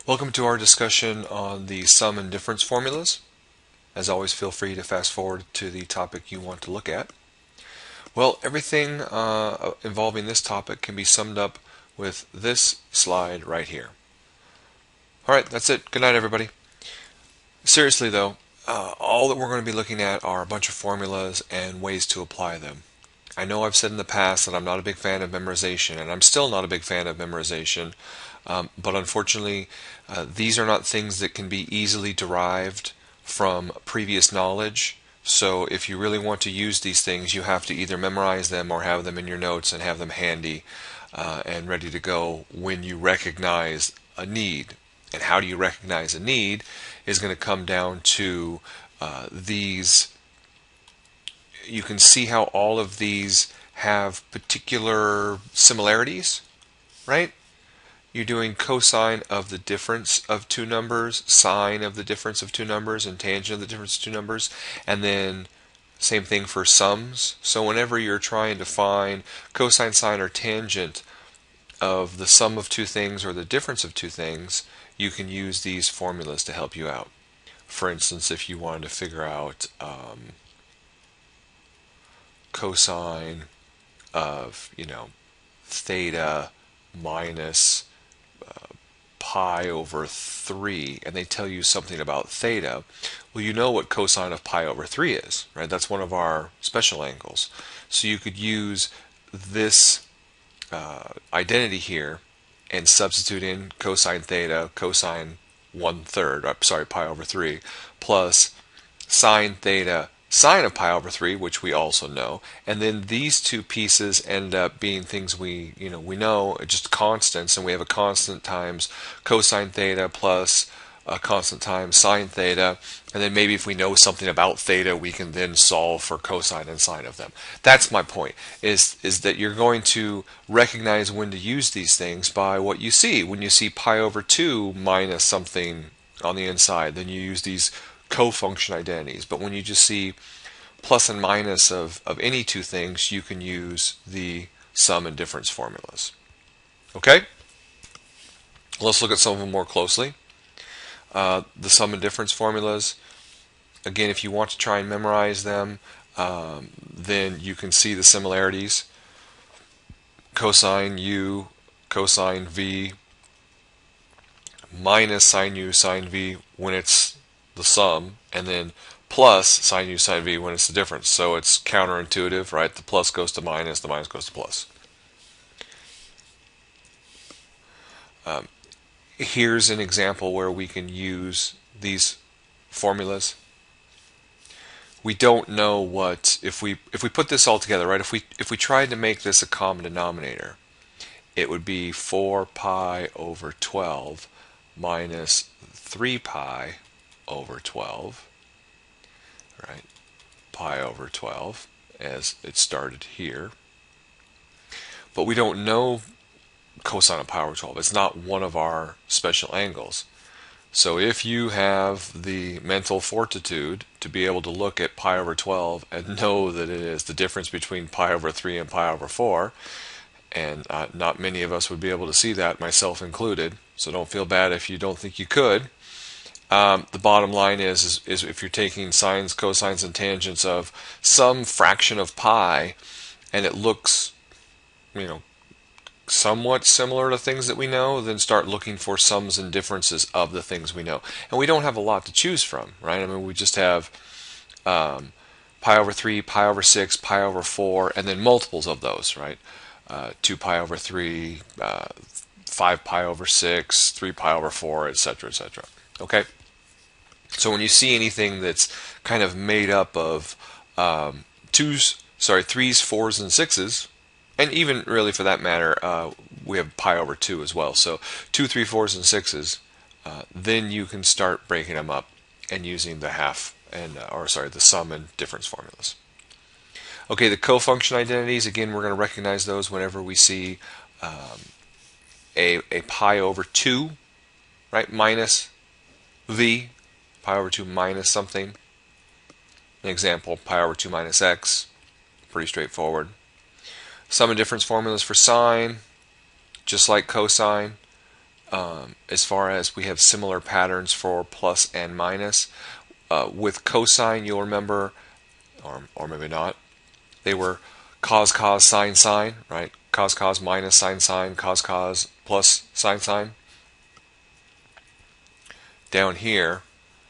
Welcome to our discussion on the sum and difference formulas. As always, feel free to fast forward to the topic you want to look at. Well, everything involving this topic can be summed up with this slide right here. Alright, that's it. Good night, everybody. Seriously though, all that we're going to be looking at are a bunch of formulas and ways to apply them. I know I've said in the past that I'm not a big fan of memorization, and I'm still not a big fan of memorization, but unfortunately these are not things that can be easily derived from previous knowledge. So if you really want to use these things, you have to either memorize them or have them in your notes and have them handy and ready to go when you recognize a need. And how do you recognize a need is going to come down to these. You can see how all of these have particular similarities, right? You're doing cosine of the difference of two numbers, sine of the difference of two numbers, and tangent of the difference of two numbers, and then same thing for sums. So whenever you're trying to find cosine, sine, or tangent of the sum of two things or the difference of two things, you can use these formulas to help you out. For instance, if you wanted to figure out cosine of, theta minus pi over 3, and they tell you something about theta, well, you know what cosine of pi over 3 is, right? That's one of our special angles. So you could use this identity here and substitute in cosine theta, cosine 1/3, pi over 3, plus sine theta, sine of pi over 3, which we also know, and then these two pieces end up being things we know, just constants, and we have a constant times cosine theta plus a constant times sine theta, and then maybe if we know something about theta, we can then solve for cosine and sine of them. That's my point, is that you're going to recognize when to use these things by what you see. When you see pi over 2 minus something on the inside, then you use these cofunction identities. But when you just see plus and minus of any two things, you can use the sum and difference formulas. Okay? Let's look at some of them more closely. The sum and difference formulas, again, if you want to try and memorize them, then you can see the similarities. Cosine u, cosine v, minus sine u, sine v when it's the sum, and then plus sine u, sine v when it's the difference. So it's counterintuitive, right? The plus goes to minus, the minus goes to plus. Here's an example where we can use these formulas. We don't know what, if we put this all together, right? If we tried to make this a common denominator, it would be 4 pi over 12 minus 3 pi over 12, right? Pi over 12, as it started here. But we don't know cosine of pi over 12. It's not one of our special angles. So if you have the mental fortitude to be able to look at pi over 12 and know that it is the difference between pi over 3 and pi over 4, and not many of us would be able to see that, myself included, so don't feel bad if you don't think you could. The bottom line is if you're taking sines, cosines, and tangents of some fraction of pi, and it looks, somewhat similar to things that we know, then start looking for sums and differences of the things we know. And we don't have a lot to choose from, right? I mean, we just have pi over 3, pi over 6, pi over 4, and then multiples of those, right? 2 pi over 3, 5 pi over 6, 3 pi over 4, etc., etc. Okay? So when you see anything that's kind of made up of threes, 4s, and 6s, and even really for that matter, we have pi over 2 as well. So 2, 3, 4s, and 6s, then you can start breaking them up and using the the sum and difference formulas. Okay, the cofunction identities, again, we're going to recognize those whenever we see a pi over 2, right, minus v, pi over 2 minus something. An example, pi over 2 minus x, pretty straightforward. Sum and difference formulas for sine, just like cosine. as far as we have similar patterns for plus and minus. With cosine, you'll remember, or maybe not, they were cos, cos, sine, sine, right? Cos, cos minus sine, sine, cos, cos plus sine, sine. Down here,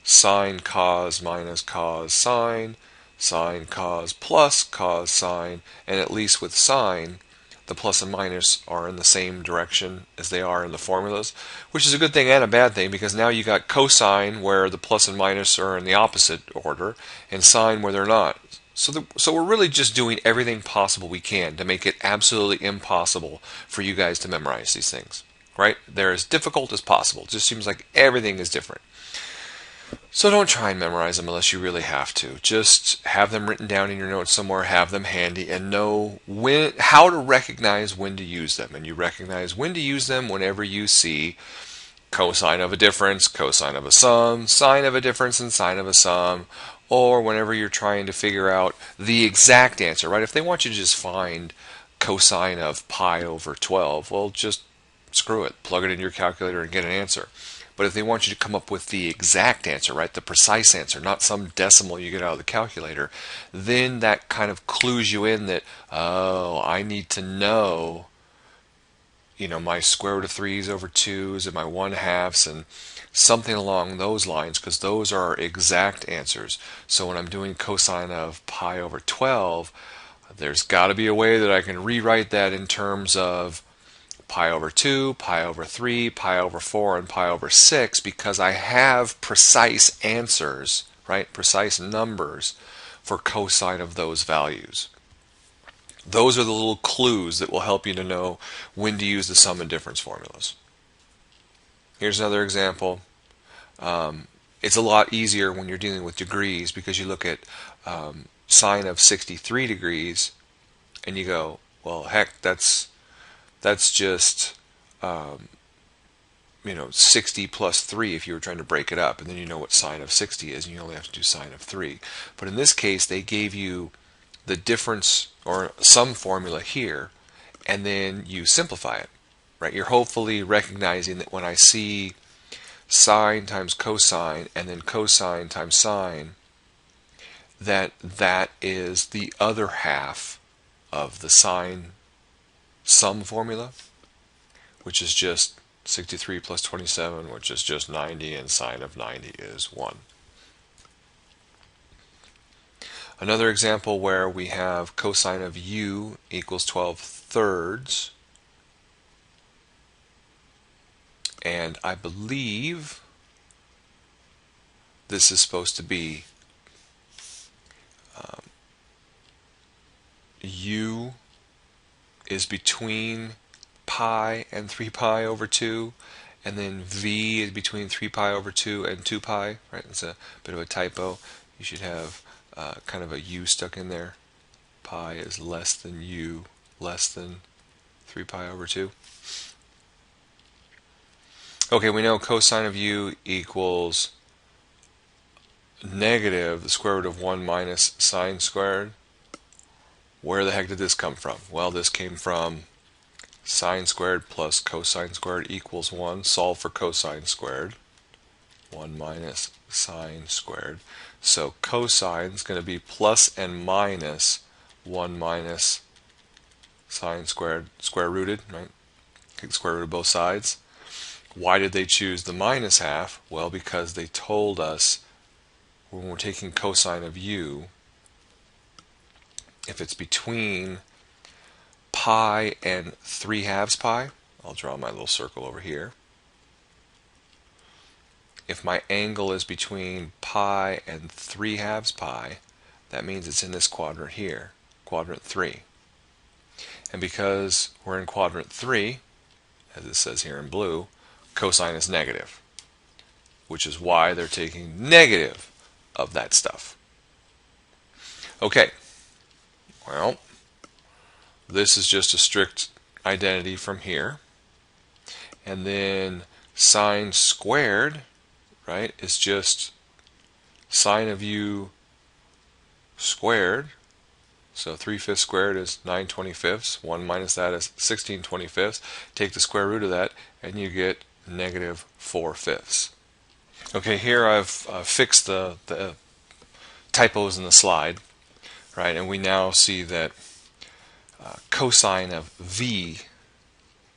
sine, cos minus cos, sine, sine, cos plus cos, sine, and at least with sine, the plus and minus are in the same direction as they are in the formulas, which is a good thing and a bad thing, because now you got cosine where the plus and minus are in the opposite order, and sine where they're not. So we're really just doing everything possible we can to make it absolutely impossible for you guys to memorize these things. Right? They're as difficult as possible. It just seems like everything is different. So don't try and memorize them unless you really have to. Just have them written down in your notes somewhere, have them handy, and know how to recognize when to use them. And you recognize when to use them whenever you see cosine of a difference, cosine of a sum, sine of a difference, and sine of a sum, or whenever you're trying to figure out the exact answer, right? If they want you to just find cosine of pi over 12, well, just screw it. Plug it in your calculator and get an answer. But if they want you to come up with the exact answer, right, the precise answer, not some decimal you get out of the calculator, then that kind of clues you in that, oh, I need to know, my square root of 3's over 2's and my 1/2's and something along those lines, because those are exact answers. So when I'm doing cosine of pi over 12, there's got to be a way that I can rewrite that in terms of pi over 2, pi over 3, pi over 4, and pi over 6, because I have precise answers, right? Precise numbers for cosine of those values. Those are the little clues that will help you to know when to use the sum and difference formulas. Here's another example. It's a lot easier when you're dealing with degrees, because you look at sine of 63 degrees and you go, well, heck, that's just 60 plus 3 if you were trying to break it up, and then you know what sine of 60 is, and you only have to do sine of 3. But in this case, they gave you the difference or sum formula here, and then you simplify it, right? You're hopefully recognizing that when I see sine times cosine and then cosine times sine, that is the other half of the sine sum formula, which is just 63 plus 27, which is just 90, and sine of 90 is 1. Another example where we have cosine of u equals 12 thirds, and I believe this is supposed to be u is between pi and 3 pi over 2, and then v is between 3 pi over 2 and 2 pi, right? It's a bit of a typo. You should have kind of a u stuck in there. Pi is less than u, less than 3 pi over 2. Okay, we know cosine of u equals negative the square root of 1 minus sine squared. Where the heck did this come from? Well, this came from sine squared plus cosine squared equals 1. Solve for cosine squared. 1 minus sine squared. So cosine is going to be plus and minus 1 minus sine squared, square rooted, right? Take the square root of both sides. Why did they choose the minus half? Well, because they told us when we're taking cosine of u, if it's between pi and 3/2 pi, I'll draw my little circle over here. If my angle is between pi and 3/2 pi, that means it's in this quadrant here, quadrant 3. And because we're in quadrant 3, as it says here in blue, cosine is negative, which is why they're taking negative of that stuff. Okay, well, this is just a strict identity from here. And then sine squared, right, is just sine of u squared. So 3/5 squared is 9/25. 1 minus that is 16/25. Take the square root of that, and you get negative 4/5. Okay, here I've fixed the typos in the slide, right? And we now see that cosine of v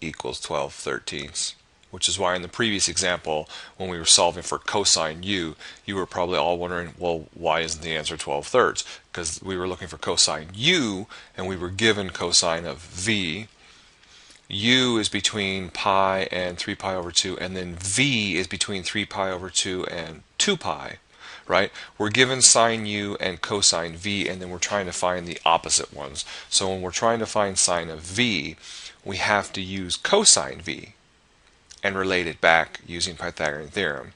equals 12/13, which is why in the previous example, when we were solving for cosine u, you were probably all wondering, well, why isn't the answer 12/3? Because we were looking for cosine u, and we were given cosine of v. U is between pi and 3 pi over 2, and then v is between 3 pi over 2 and 2 pi, right? We're given sine u and cosine v, and then we're trying to find the opposite ones. So when we're trying to find sine of v, we have to use cosine v and relate it back using Pythagorean theorem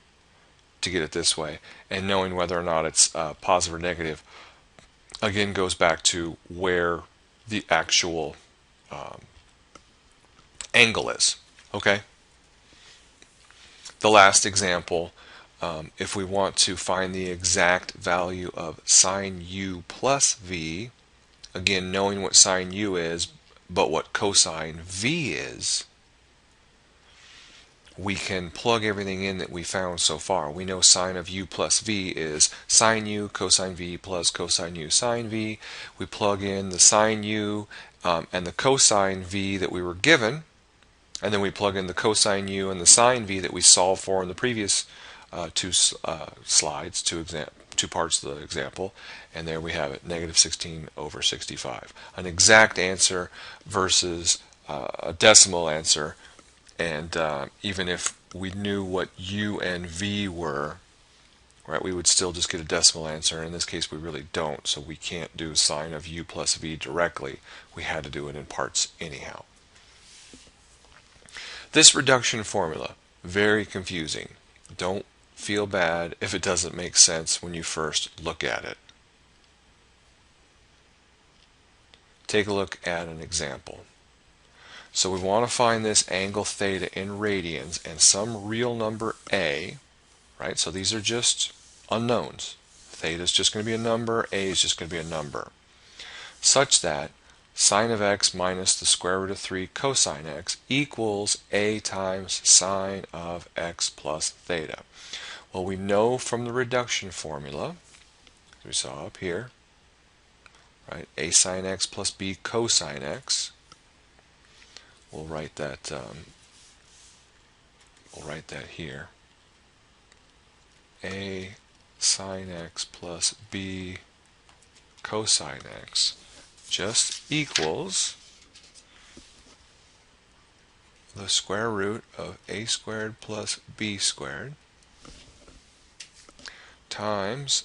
to get it this way. And knowing whether or not it's positive or negative, again, goes back to where the actual angle is. Okay? The last example, if we want to find the exact value of sine u plus v, again, knowing what sine u is, but what cosine v is, we can plug everything in that we found so far. We know sine of u plus v is sine u cosine v plus cosine u sine v. We plug in the sine u and the cosine v that we were given, and then we plug in the cosine u and the sine v that we solved for in the previous two slides, two parts of the example, and there we have it, negative 16/65. An exact answer versus a decimal answer, and even if we knew what u and v were, right, we would still just get a decimal answer. In this case, we really don't, so we can't do sine of u plus v directly. We had to do it in parts anyhow. This reduction formula, very confusing. Don't feel bad if it doesn't make sense when you first look at it. Take a look at an example. So we want to find this angle theta in radians and some real number a, right? So these are just unknowns. Theta is just going to be a number, a is just going to be a number, such that sine of x minus the square root of 3 cosine x equals a times sine of x plus theta. Well, we know from the reduction formula, as we saw up here, right, a sine x plus b cosine x. We'll write that here. A sine x plus b cosine x just equals the square root of a squared plus b squared times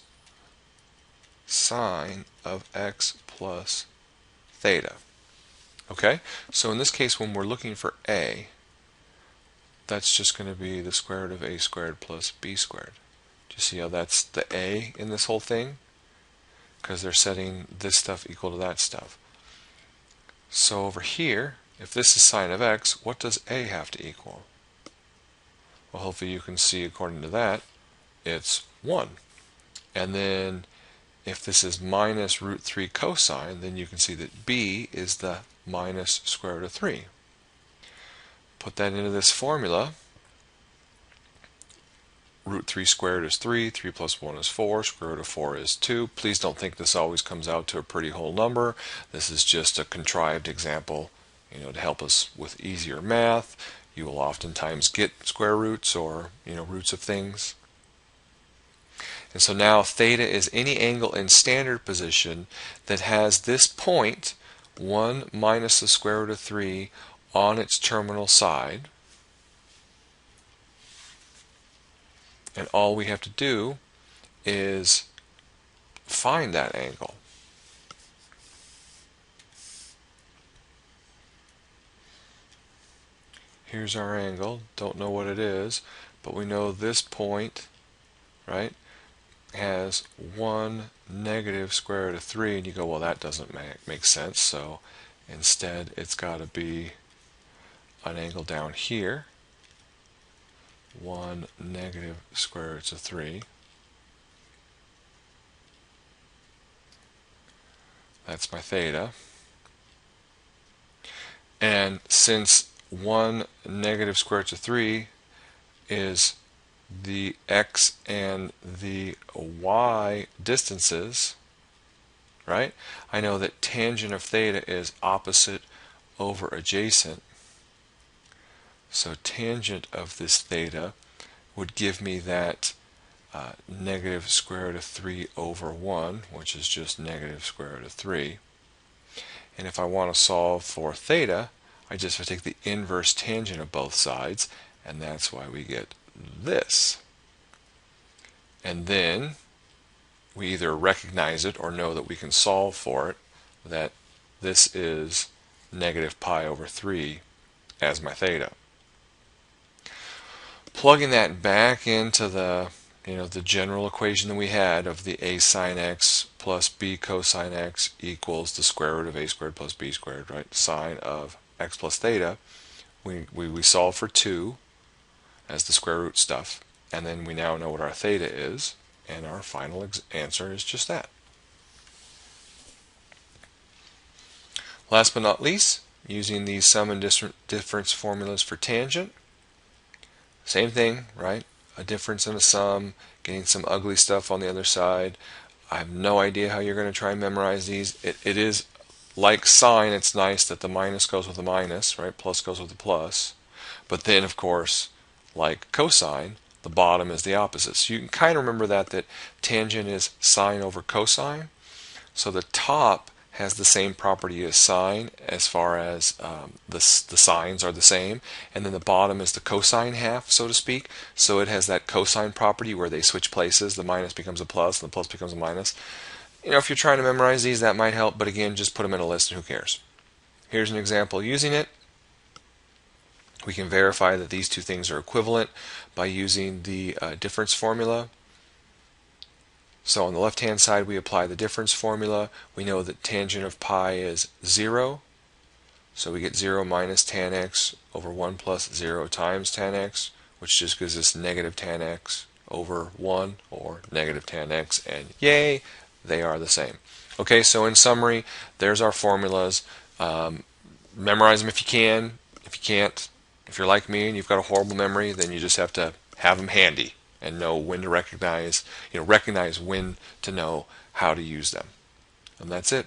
sine of x plus theta. Okay, so in this case, when we're looking for a, that's just going to be the square root of a squared plus b squared. Do you see how that's the a in this whole thing? Because they're setting this stuff equal to that stuff. So over here, if this is sine of x, what does a have to equal? Well, hopefully you can see according to that, it's 1. And then if this is minus root 3 cosine, then you can see that b is the minus square root of 3. Put that into this formula. Root 3 squared is 3, 3 plus 1 is 4, square root of 4 is 2. Please don't think this always comes out to a pretty whole number. This is just a contrived example, to help us with easier math. You will oftentimes get square roots or, roots of things. And so now theta is any angle in standard position that has this point, 1 minus the square root of 3, on its terminal side. And all we have to do is find that angle. Here's our angle. Don't know what it is, but we know this point, right, has 1 negative square root of 3, and you go, well, that doesn't make sense, so instead it's got to be an angle down here, 1 negative square root of 3. That's my theta. And since 1 negative square root of 3 is the x and the y distances, right? I know that tangent of theta is opposite over adjacent. So tangent of this theta would give me that negative square root of 3 over 1, which is just negative square root of 3. And if I want to solve for theta, I just have to take the inverse tangent of both sides, and that's why we get this. And then we either recognize it or know that we can solve for it, that this is negative pi over 3 as my theta. Plugging that back into the the general equation that we had of the a sine x plus b cosine x equals the square root of a squared plus b squared, right? Sine of x plus theta. We solve for 2 as the square root stuff, and then we now know what our theta is, and our final answer is just that. Last but not least, using these sum and difference formulas for tangent. Same thing, right? A difference and a sum, getting some ugly stuff on the other side. I have no idea how you're going to try and memorize these. It is like sine, it's nice that the minus goes with the minus, right? Plus goes with the plus. But then, of course, like cosine, the bottom is the opposite. So you can kind of remember that tangent is sine over cosine. So the top has the same property as sine as far as the signs are the same, and then the bottom is the cosine half, so to speak. So it has that cosine property where they switch places. The minus becomes a plus and the plus becomes a minus. If you're trying to memorize these, that might help, but again, just put them in a list and who cares. Here's an example using it. We can verify that these two things are equivalent by using the difference formula. So on the left-hand side, we apply the difference formula. We know that tangent of pi is 0. So we get 0 minus tan x over 1 plus 0 times tan x, which just gives us negative tan x over 1, or negative tan x, and yay, they are the same. Okay, so in summary, there's our formulas. Memorize them if you can. If you can't, if you're like me and you've got a horrible memory, then you just have to have them handy and know when to recognize when to know how to use them. And that's it.